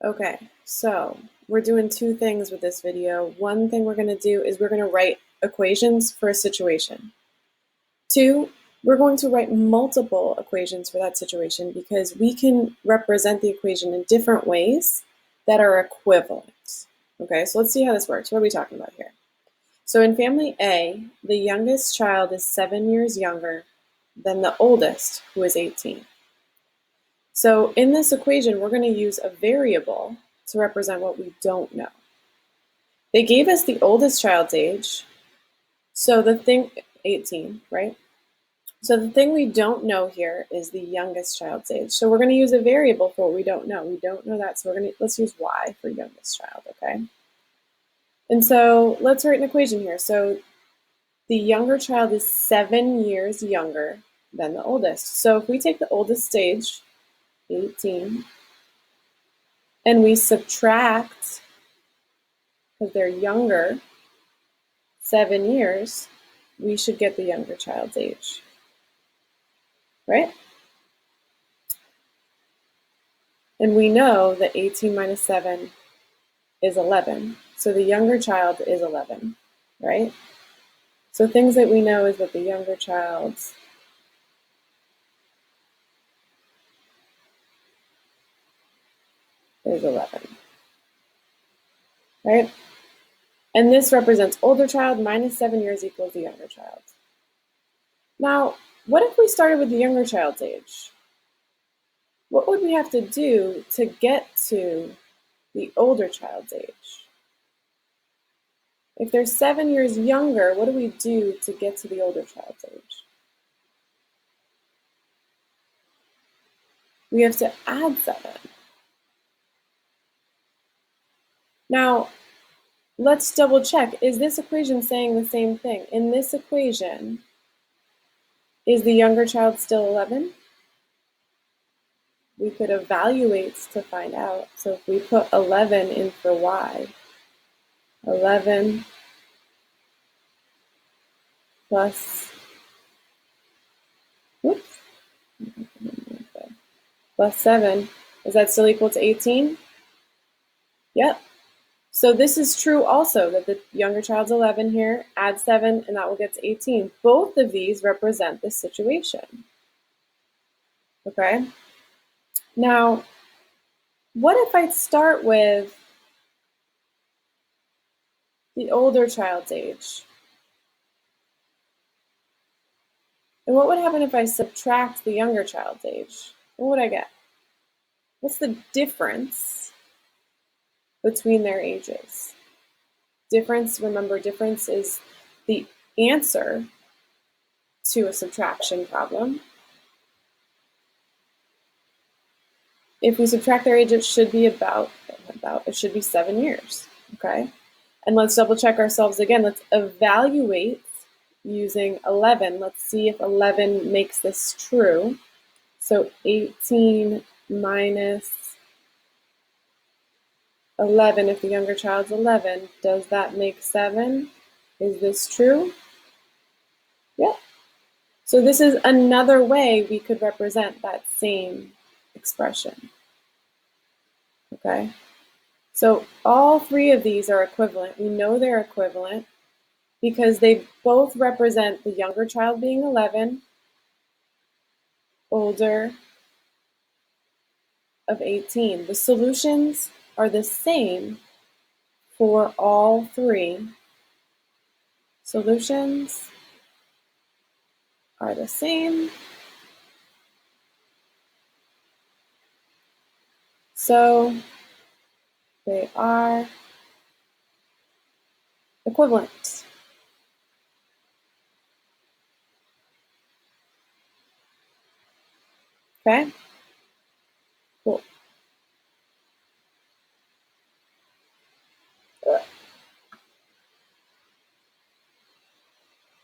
Okay, so we're doing two things with this video. One thing we're going to do is we're going to write equations for a situation. Two, we're going to write multiple equations for that situation because we can represent the equation in different ways that are equivalent. Okay, so let's see how this works. What are we talking about here? So in family A, the youngest child is 7 years younger than the oldest, who is 18. So in this equation, we're going to use a variable to represent what we don't know. They gave us the oldest child's age, so the thing, 18, right? So the thing we don't know here is the youngest child's age. So we're going to use a variable for what we don't know. We don't know that, so let's use y for youngest child, okay? And so let's write an equation here. So the younger child is 7 years younger than the oldest. So if we take the oldest age, 18, and we subtract, because they're younger, 7 years, we should get the younger child's age, right? And we know that 18 minus 7 is 11. So the younger child is 11, right? So things that we know is that the younger child's is 11, right? And this represents older child minus 7 years equals the younger child. Now, what if we started with the younger child's age? What would we have to do to get to the older child's age? If they're 7 years younger, what do we do to get to the older child's age? We have to add 7. Now, let's double check. Is this equation saying the same thing? In this equation, is the younger child still 11? We could evaluate to find out. So if we put 11 in for y, 11 plus, whoops, plus 7, is that still equal to 18? Yep. So this is true also, that the younger child's 11 here, add 7, and that will get to 18. Both of these represent this situation. Okay? Now, what if I start with the older child's age? And what would happen if I subtract the younger child's age? What would I get? What's the difference between their ages? Difference, remember, difference is the answer to a subtraction problem. If we subtract their age, it should be it should be 7 years, okay? And let's double check ourselves again. Let's evaluate using 11. Let's see if 11 makes this true. So 18 minus 11, if the younger child's 11, does that make 7? Is this true? Yep. So this is another way we could represent that same expression. Okay? So all three of these are equivalent. We know they're equivalent because they both represent the younger child being 11, older of 18. The solutions are the same for all three. Solutions are the same. So they are equivalent. Okay? Cool.